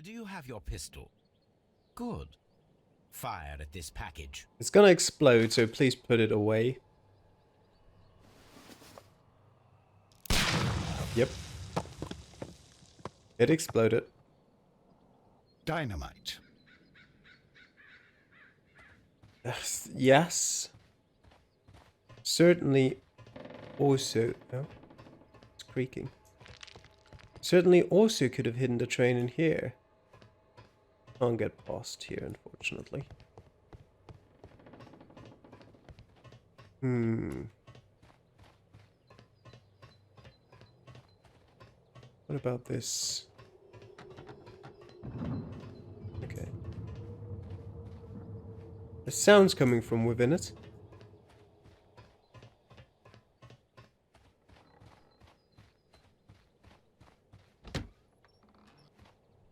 Do you have your pistol? Good. Fire at this package. It's gonna explode, so please put it away. Yep. It exploded. Dynamite. Yes. Certainly also... Oh, it's creaking. Certainly also could have hidden the train in here. Can't get past here, unfortunately. What about this? Okay. The sound's coming from within it.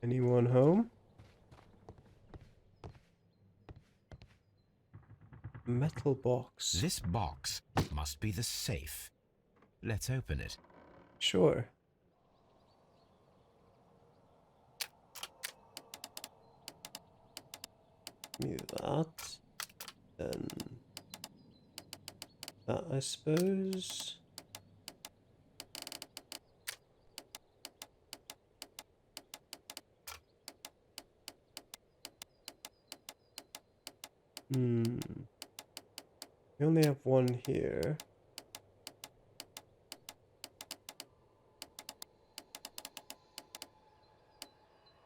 Anyone home? Metal box. This box must be the safe. Let's open it. Sure. Move that. Then that, I suppose. We only have one here.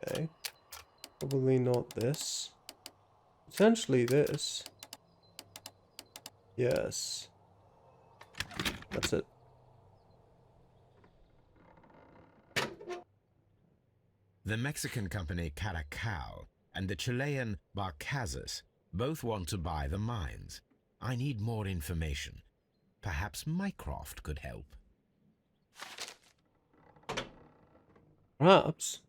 Okay. Probably not this. Potentially this. Yes. That's it. The Mexican company Caracal and the Chilean Barcazas both want to buy the mines. I need more information. Perhaps Mycroft could help. Perhaps.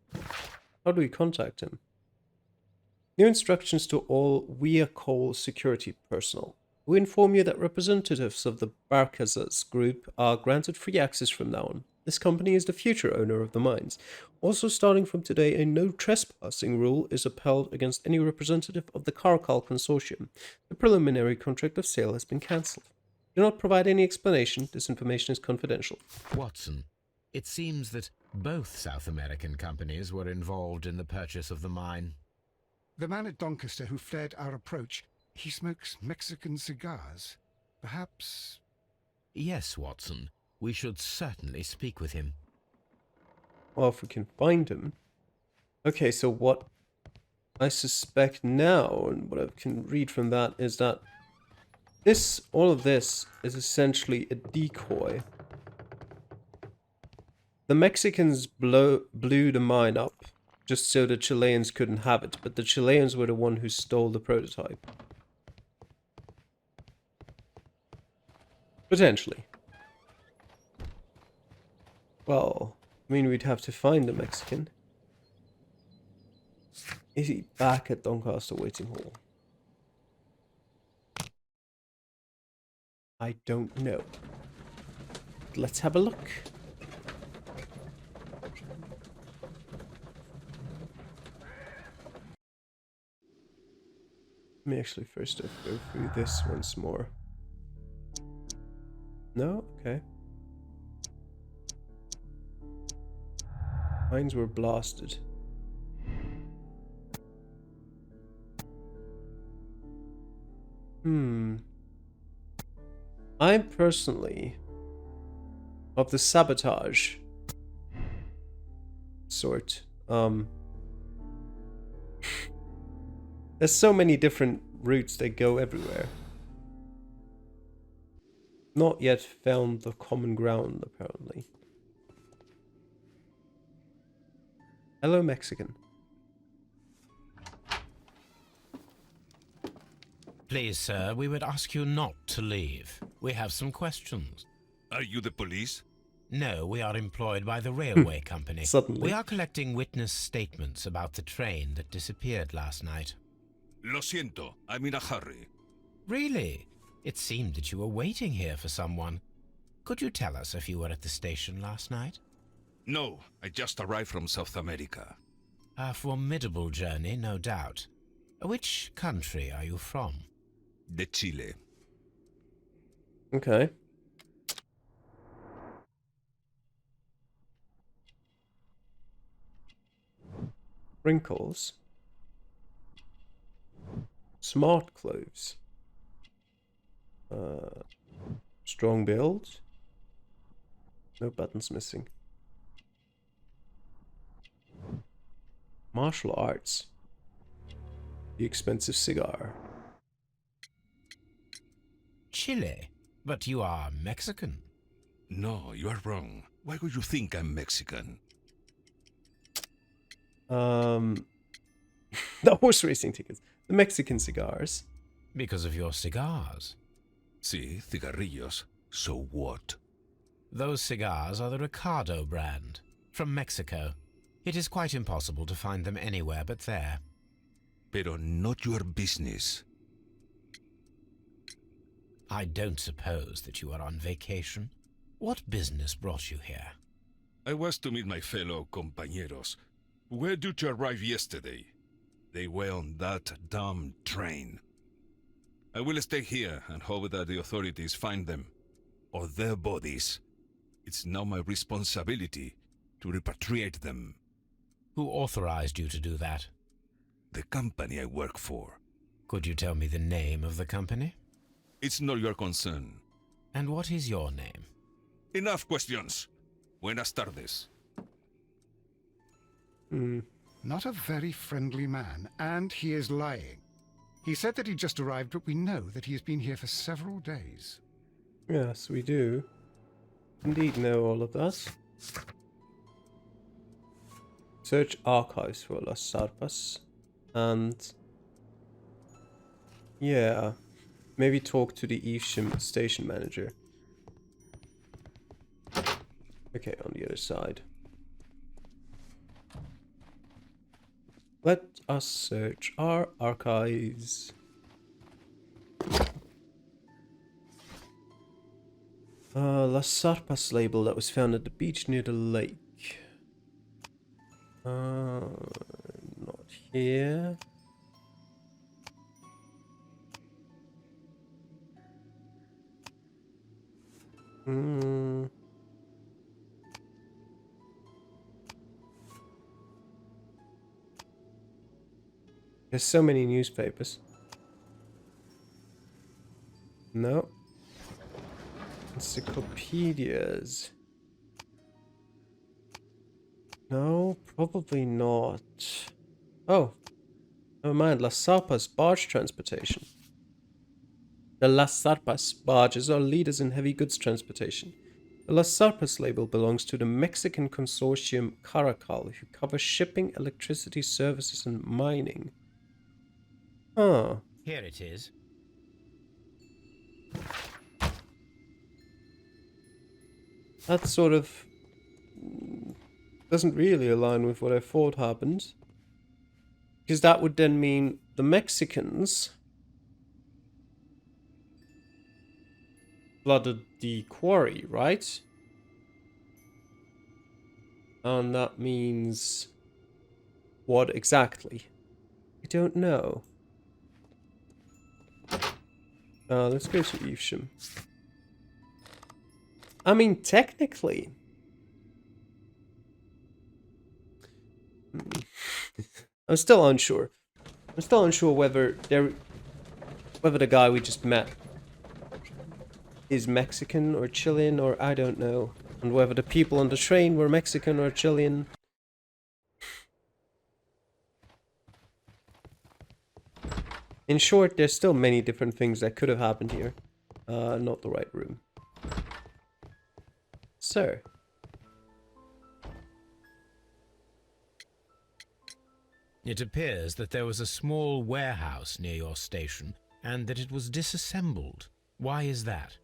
How do we contact him? New instructions to all Call security personnel. We inform you that representatives of the Barcazas group are granted free access from now on. This company is the future owner of the mines. Also, starting from today, a no trespassing rule is upheld against any representative of the Caracal consortium. The preliminary contract of sale has been cancelled. Do not provide any explanation. This information is confidential. Watson, it seems that both South American companies were involved in the purchase of the mine. The man at Doncaster who fled our approach, he smokes Mexican cigars. Perhaps... Yes, Watson. We should certainly speak with him. Well, if we can find him. Okay, so what I suspect now, and what I can read from that, is that all of this is essentially a decoy. The Mexicans blew the mine up just so the Chileans couldn't have it, but the Chileans were the one who stole the prototype. Potentially. Well, I mean, we'd have to find the Mexican. Is he back at Doncaster Waiting Hall? I don't know. Let's have a look. Let me actually first go through this once more. No? Okay. Mines were blasted. I'm personally of the sabotage sort. There's so many different routes that go everywhere. Not yet found the common ground, apparently. Hello, Mexican. Please, sir, we would ask you not to leave. We have some questions. Are you the police? No, we are employed by the railway company. Suddenly. We are collecting witness statements about the train that disappeared last night. Lo siento, I'm in a hurry. Really? It seemed that you were waiting here for someone. Could you tell us if you were at the station last night? No, I just arrived from South America. A formidable journey, no doubt. Which country are you from? De Chile. Okay. Wrinkles. Smart clothes. Strong build. No buttons missing. Martial arts. The expensive cigar. Chile? But you are Mexican. No, you are wrong. Why would you think I'm Mexican? The horse racing tickets. The Mexican cigars. Because of your cigars. Sí, cigarrillos. So what? Those cigars are the Ricardo brand, from Mexico. It is quite impossible to find them anywhere but there. Pero not your business. I don't suppose that you are on vacation. What business brought you here? I was to meet my fellow compañeros, who were due to arrive yesterday. They were on that damn train. I will stay here and hope that the authorities find them, or their bodies. It's now my responsibility to repatriate them. Who authorized you to do that? The company I work for. Could you tell me the name of the company? It's not your concern. And what is your name? Enough questions. Buenas tardes. Not a very friendly man, and he is lying. He said that he just arrived, but we know that he has been here for several days. Yes, we do. Indeed know all of that. Search archives for Las Sarpas. And... yeah. Maybe talk to the Evesham station manager. Okay, on the other side. Let us search our archives. Las Sarpas label that was found at the beach near the lake. Not here. There's so many newspapers. No. Encyclopedias. No, probably not. Oh. Never mind. Las Sarpas barge transportation. The Las Sarpas barges are leaders in heavy goods transportation. The Las Sarpas label belongs to the Mexican consortium Caracal, who covers shipping, electricity services, and mining. Huh. Here it is. That sort of doesn't really align with what I thought happened. Because that would then mean the Mexicans flooded the quarry, right? And that means what exactly? I don't know. Let's go to Evesham. I mean, technically... I'm still unsure. I'm still unsure whether the guy we just met is Mexican or Chilean, or I don't know. And whether the people on the train were Mexican or Chilean. In short, there's still many different things that could have happened here. Not the right room. So. It appears that there was a small warehouse near your station, and that it was disassembled. Why is that?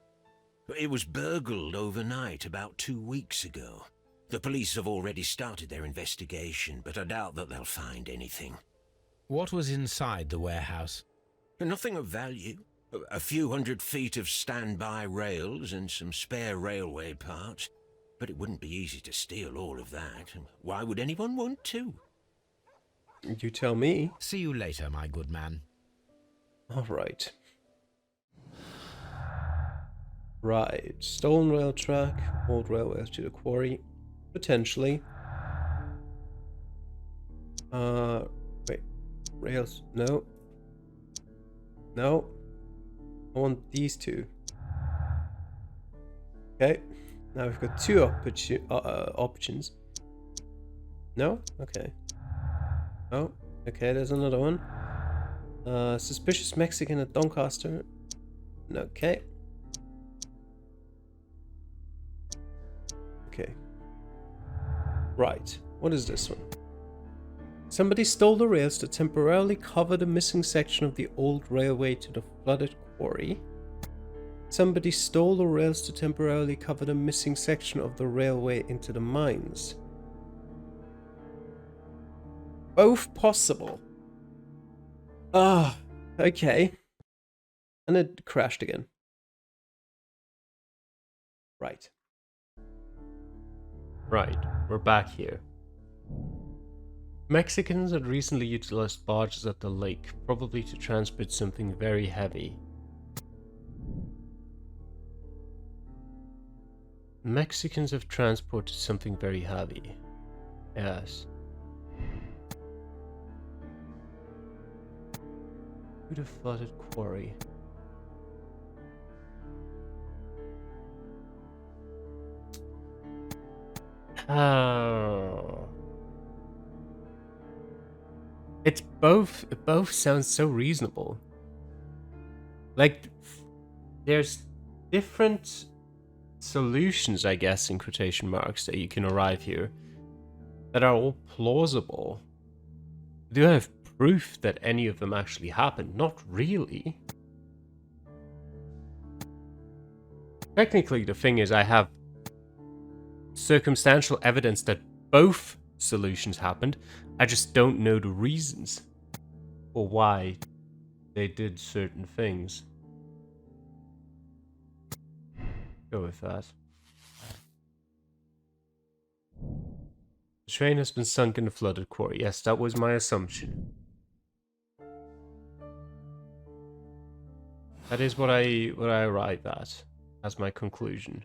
It was burgled overnight about 2 weeks ago. The police have already started their investigation, but I doubt that they'll find anything. What was inside the warehouse? Nothing of value. A few 100 feet of standby rails and some spare railway parts. But it wouldn't be easy to steal all of that. Why would anyone want to? You tell me. See you later, my good man. Alright. Right. Stolen rail track, old railways to the quarry. Potentially. Wait. Rails. No. No. I want these two. Okay. Now we've got two options. No? Okay. Oh, okay, there's another one. Suspicious Mexican at Doncaster. Okay. Okay. Right. What is this one? Somebody stole the rails to temporarily cover the missing section of the old railway to the flooded quarry. Somebody stole the rails to temporarily cover the missing section of the railway into the mines. Both possible. Ah, okay. And it crashed again. Right. Right, we're back here. Mexicans had recently utilized barges at the lake, probably to transport something very heavy. Mexicans have transported something very heavy. Yes. To the flooded quarry. Oh. It's both. It both sounds so reasonable. Like, there's different solutions, I guess, in quotation marks, that you can arrive here that are all plausible. Do I have proof that any of them actually happened? Not really. Technically, the thing is, I have circumstantial evidence that both solutions happened. I just don't know the reasons or why they did certain things. Go with that. The train has been sunk in the flooded quarry. Yes, that was my assumption. That is what I arrived at as my conclusion.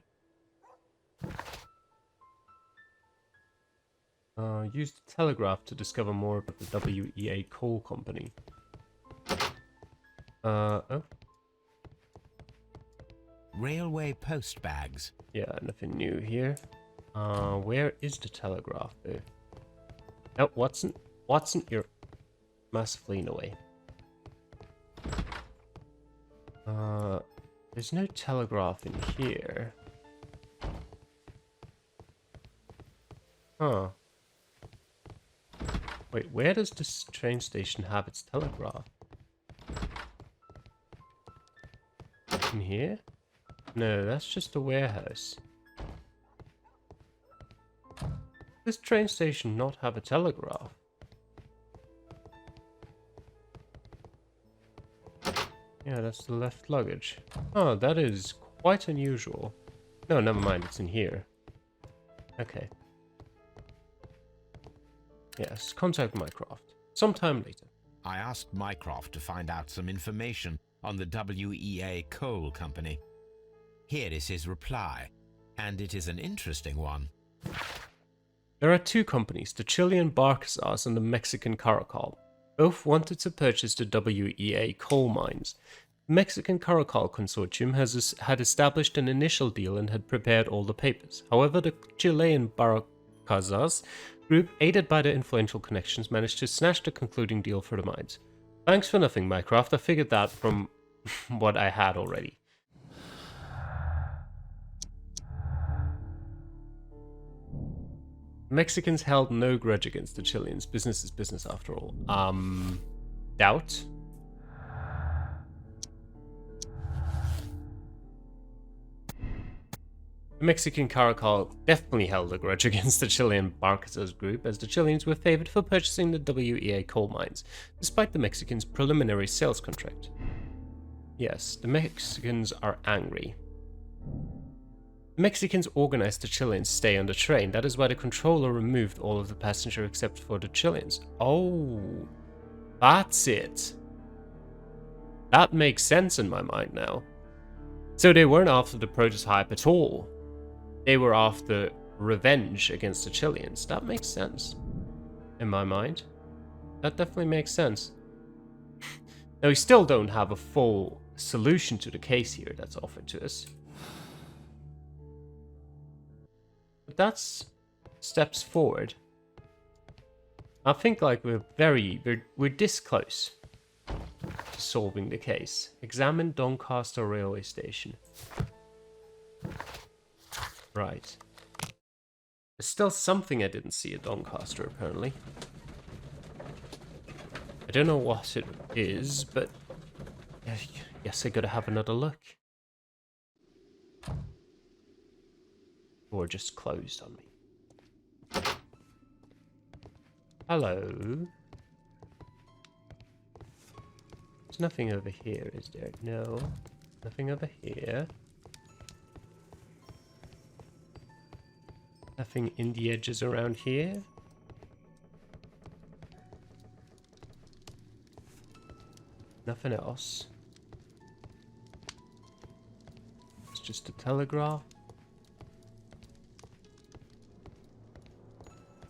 Use the telegraph to discover more about the WEA Coal Company. Oh. Railway post bags. Yeah, nothing new here. Where is the telegraph though? Oh, Watson, you're massively in the way. There's no telegraph in here. Huh. Wait, where does this train station have its telegraph? In here? No, that's just a warehouse. This train station not have a telegraph? Yeah, that's the left luggage. Oh, that is quite unusual. No, never mind, it's in here. Okay. Yes, contact Mycroft. Sometime later. I asked Mycroft to find out some information on the WEA Coal Company. Here is his reply, and it is an interesting one. There are two companies, the Chilean Barcazas and the Mexican Caracal. Both wanted to purchase the WEA coal mines. The Mexican Caracal consortium had established an initial deal and had prepared all the papers. However, the Chilean Barcazas group, aided by their influential connections, managed to snatch the concluding deal for the mines. Thanks for nothing, Mycroft. I figured that from what I had already. Mexicans held no grudge against the Chileans. Business is business after all. Doubt? The Mexican Caracal definitely held a grudge against the Chilean Barcazas group, as the Chileans were favored for purchasing the WEA coal mines, despite the Mexicans' preliminary sales contract. Yes, the Mexicans are angry. The Mexicans organized the Chileans stay on the train. That is why the controller removed all of the passengers except for the Chileans. Oh, that's it. That makes sense in my mind now. So they weren't after the prototype at all. They were after revenge against the Chileans. That makes sense in my mind. That definitely makes sense. Now, we still don't have a full solution to the case here that's offered to us. But that's steps forward. I think like we're this close to solving the case. Examine Doncaster railway station. Right. There's still something I didn't see at Doncaster, apparently. I don't know what it is, but I guess I gotta have another look. Door just closed on me. Hello. There's nothing over here, is there? No. Nothing over here. Nothing in the edges around here. Nothing else. It's just a telegraph.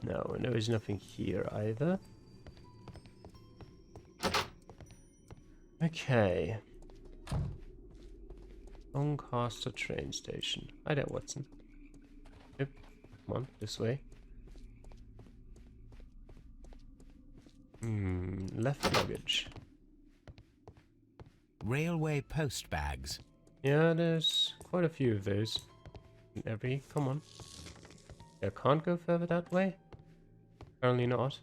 No, and there is nothing here either. Okay. Doncaster train station. Hi there, Watson. Yep. Come on, this way. Left luggage. Railway post bags. Yeah, there's quite a few of those. Come on. I can't go further that way? Apparently not.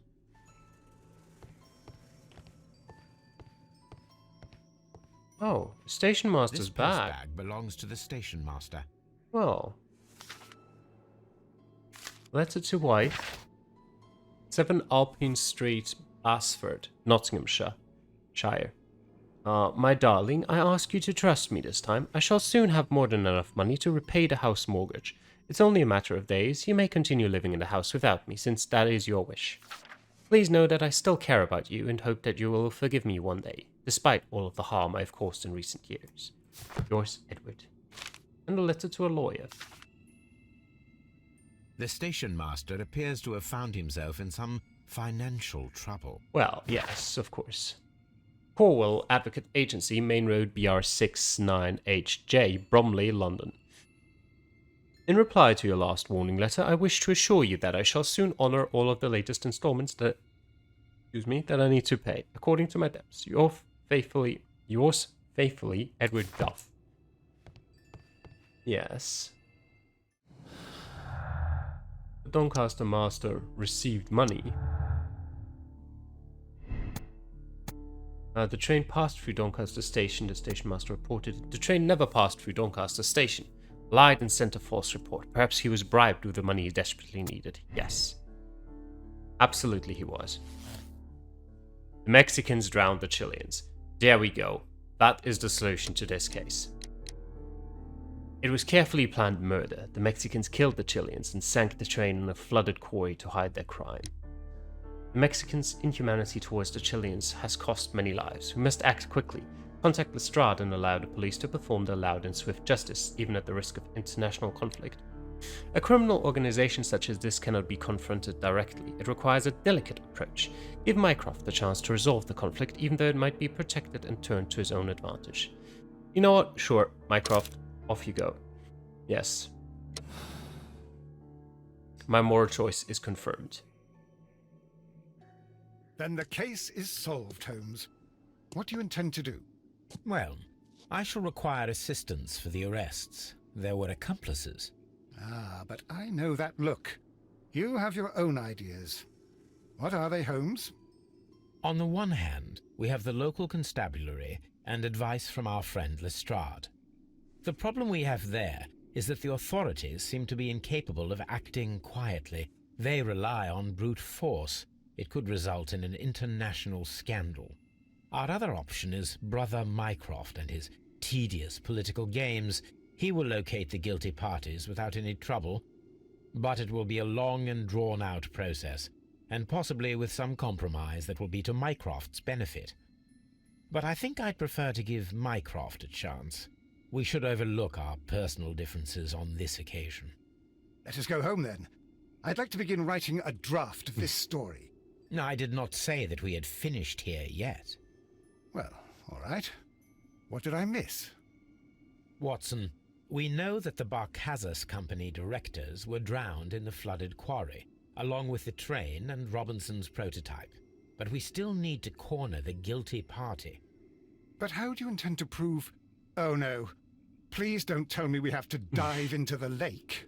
Oh, station master's This bag. post bag belongs to the station master. Well. Letter to wife. 7 Alpine Street, Basford, Nottinghamshire. Shire. My darling, I ask you to trust me this time. I shall soon have more than enough money to repay the house mortgage. It's only a matter of days. You may continue living in the house without me, since that is your wish. Please know that I still care about you and hope that you will forgive me one day, despite all of the harm I have caused in recent years. Yours, Edward. And a letter to a lawyer. The station master appears to have found himself in some financial trouble. Well, yes, of course. Corwell Advocate Agency, Main Road BR69HJ, Bromley, London. In reply to your last warning letter, I wish to assure you that I shall soon honor all of the latest installments that I need to pay, according to my debts. Yours faithfully, Edward Duff. Yes. The Doncaster master received money. The train passed through Doncaster Station, the station master reported. The train never passed through Doncaster Station. Lied and sent a false report. Perhaps he was bribed with the money he desperately needed. Yes. Absolutely he was. The Mexicans drowned the Chileans. There we go. That is the solution to this case. It was carefully planned murder. The Mexicans killed the Chileans and sank the train in a flooded quarry to hide their crime. The Mexicans' inhumanity towards the Chileans has cost many lives. We must act quickly. Contact Lestrade and allow the police to perform their loud and swift justice, even at the risk of international conflict. A criminal organization such as this cannot be confronted directly. It requires a delicate approach. Give Mycroft the chance to resolve the conflict, even though it might be protected and turned to his own advantage. You know what? Sure, Mycroft, off you go. Yes. My moral choice is confirmed. Then the case is solved, Holmes. What do you intend to do? Well, I shall require assistance for the arrests. There were accomplices. Ah, but I know that look. You have your own ideas. What are they, Holmes? On the one hand, we have the local constabulary and advice from our friend Lestrade. The problem we have there is that the authorities seem to be incapable of acting quietly. They rely on brute force. It could result in an international scandal. Our other option is Brother Mycroft and his tedious political games. He will locate the guilty parties without any trouble, but it will be a long and drawn-out process, and possibly with some compromise that will be to Mycroft's benefit. But I think I'd prefer to give Mycroft a chance. We should overlook our personal differences on this occasion. Let us go home then. I'd like to begin writing a draft of this story. I did not say that we had finished here yet. Well, all right. What did I miss? Watson, we know that the Barcazas company directors were drowned in the flooded quarry, along with the train and Robinson's prototype. But we still need to corner the guilty party. But how do you intend to prove... Oh no. Please don't tell me we have to dive into the lake.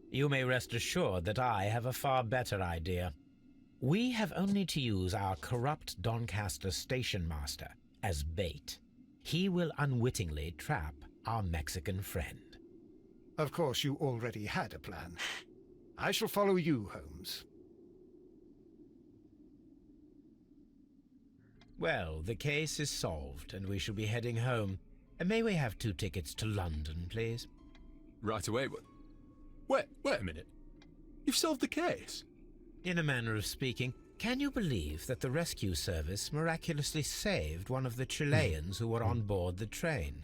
You may rest assured that I have a far better idea. We have only to use our corrupt Doncaster station master as bait. He will unwittingly trap our Mexican friend. Of course, you already had a plan. I shall follow you, Holmes. Well, the case is solved, and we shall be heading home. May we have 2 tickets to London, please? Right away, but... Wait a minute. You've solved the case? In a manner of speaking, can you believe that the rescue service miraculously saved one of the Chileans who were on board the train?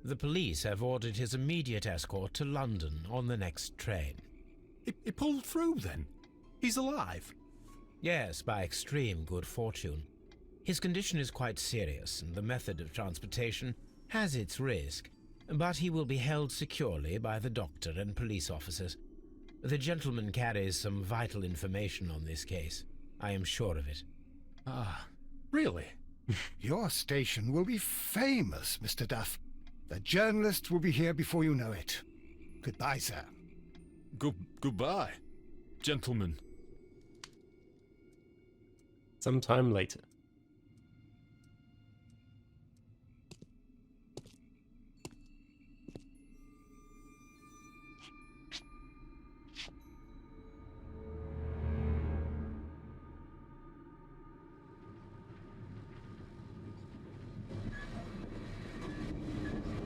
The police have ordered his immediate escort to London on the next train. He pulled through, then? He's alive? Yes, by extreme good fortune. His condition is quite serious, and the method of transportation has its risk, but he will be held securely by the doctor and police officers. The gentleman carries some vital information on this case. I am sure of it. Ah, really? Your station will be famous, Mr. Duff. The journalists will be here before you know it. Goodbye, sir. Goodbye, gentlemen. Some time later.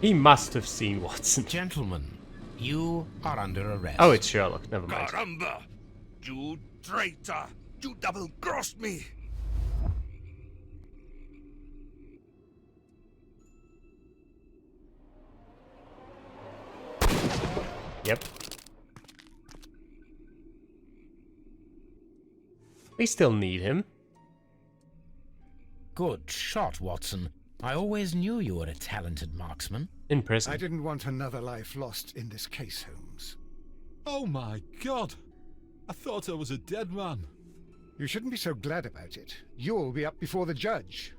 He must have seen Watson. Gentlemen, you are under arrest. Oh, it's Sherlock. Never mind. Caramba! You traitor! You double-crossed me! Yep. They still need him. Good shot, Watson. I always knew you were a talented marksman. In prison. I didn't want another life lost in this case, Holmes. Oh my god! I thought I was a dead man. You shouldn't be so glad about it. You'll be up before the judge.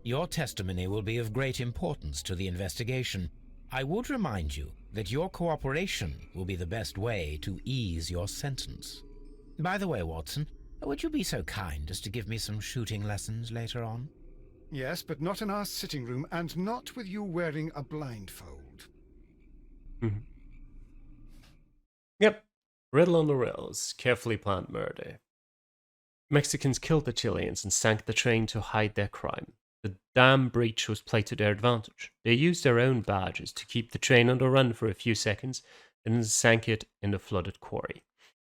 Your testimony will be of great importance to the investigation. I would remind you that your cooperation will be the best way to ease your sentence. By the way, Watson, would you be so kind as to give me some shooting lessons later on? Yes, but not in our sitting room, and not with you wearing a blindfold. Yep. Riddle on the rails. Carefully planned murder. Mexicans killed the Chileans and sank the train to hide their crime. The dam breach was played to their advantage. They used their own badges to keep the train on the run for a few seconds, and then sank it in the flooded quarry.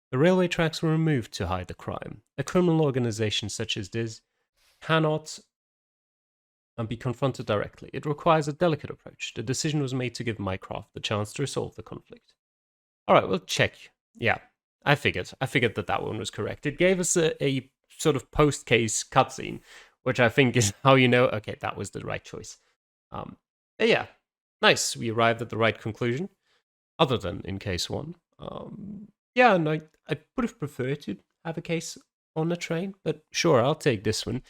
The railway tracks were removed to hide the crime. A criminal organization such as this cannot be confronted directly. It requires a delicate approach. The decision was made to give Mycroft the chance to resolve the conflict. Alright, we'll check. Yeah, I figured that one was correct. It gave us a sort of post-case cutscene, which I think is how you know, okay, that was the right choice. Yeah, nice. We arrived at the right conclusion, other than in case 1. Yeah, and I would have preferred to have a case on the train, but sure, I'll take this one.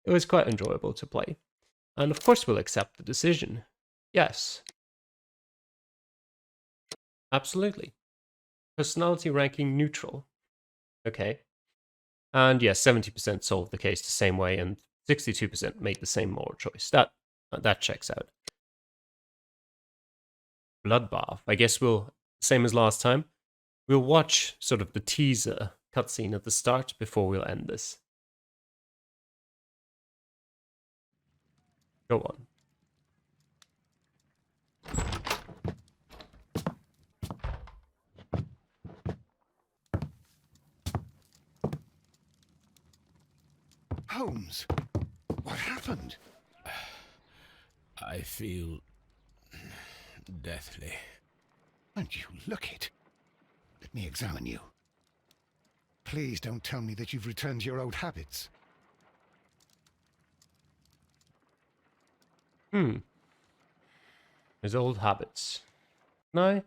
It was quite enjoyable to play. And of course we'll accept the decision. Yes. Absolutely. Personality ranking neutral. Okay. And yes, 70% solved the case the same way, and 62% made the same moral choice. That checks out. Bloodbath. I guess we'll, same as last time, we'll watch sort of the teaser cutscene at the start before we'll end this. Go on. Holmes, what happened? I feel deathly. And you look it. Let me examine you. Please don't tell me that you've returned to your old habits. His old habits. No? I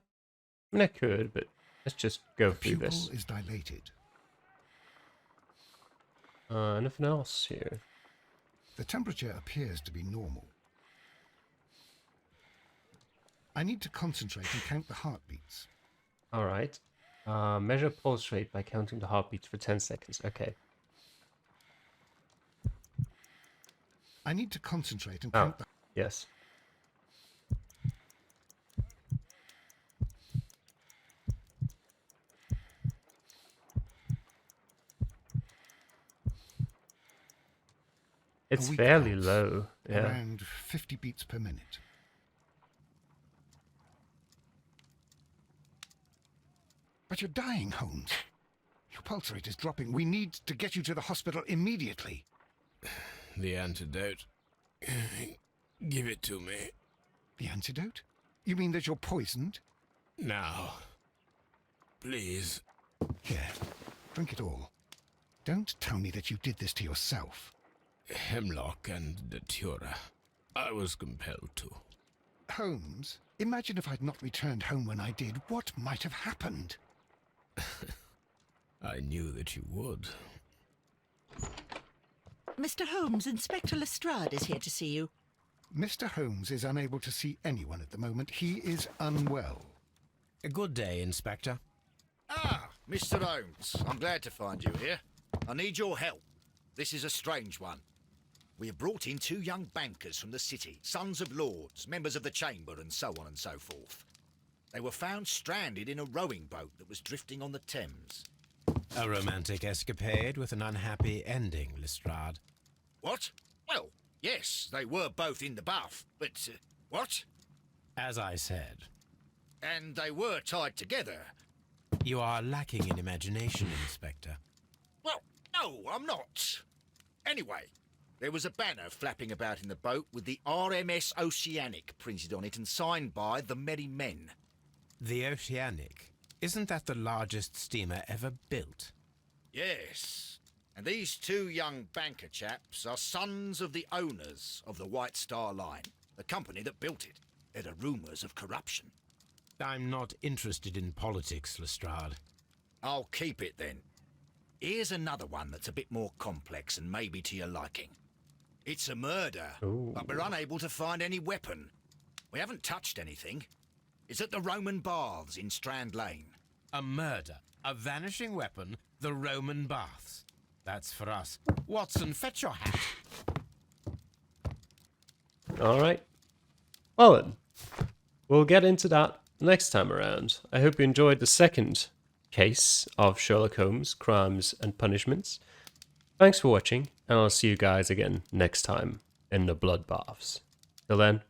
mean, I could, but let's just go The through pupil this. is dilated. Anything else here? The temperature appears to be normal. I need to concentrate and count the heartbeats. Alright. Measure pulse rate by counting the heartbeats for 10 seconds. Okay. I need to concentrate and Oh, count the... yes. It's weak fairly pulse, low. Yeah. Around 50 beats per minute. But you're dying, Holmes. Your pulse rate is dropping. We need to get you to the hospital immediately. The antidote. Give it to me. The antidote? You mean that you're poisoned? Now. Please. Here, drink it all. Don't tell me that you did this to yourself. Hemlock and datura. I was compelled to. Holmes, imagine if I'd not returned home when I did. What might have happened? I knew that you would. Mr. Holmes, Inspector Lestrade is here to see you. Mr. Holmes is unable to see anyone at the moment. He is unwell. A good day, Inspector. Ah, Mr. Holmes, I'm glad to find you here. I need your help. This is a strange one. We have brought in 2 young bankers from the city, sons of lords, members of the chamber, and so on and so forth. They were found stranded in a rowing boat that was drifting on the Thames. A romantic escapade with an unhappy ending, Lestrade. What? Well, yes, they were both in the bath, but... what? As I said, And they were tied together. you are lacking in imagination, Inspector. Well, no, I'm not. Anyway, there was a banner flapping about in the boat with the RMS Oceanic printed on it and signed by the Merry Men. The Oceanic. Isn't that the largest steamer ever built? Yes, and these 2 young banker chaps are sons of the owners of the White Star Line, the company that built it. There are rumours of corruption. I'm not interested in politics, Lestrade. I'll keep it then. Here's another one that's a bit more complex and maybe to your liking. It's a murder, Ooh. but we're unable to find any weapon. We haven't touched anything. It's at the Roman Baths in Strand Lane. A murder, a vanishing weapon, the Roman baths. That's for us. Watson, fetch your hat. Alright. Well then, we'll get into that next time around. I hope you enjoyed the second case of Sherlock Holmes, Crimes and Punishments. Thanks for watching, and I'll see you guys again next time in the Bloodbaths. Till then,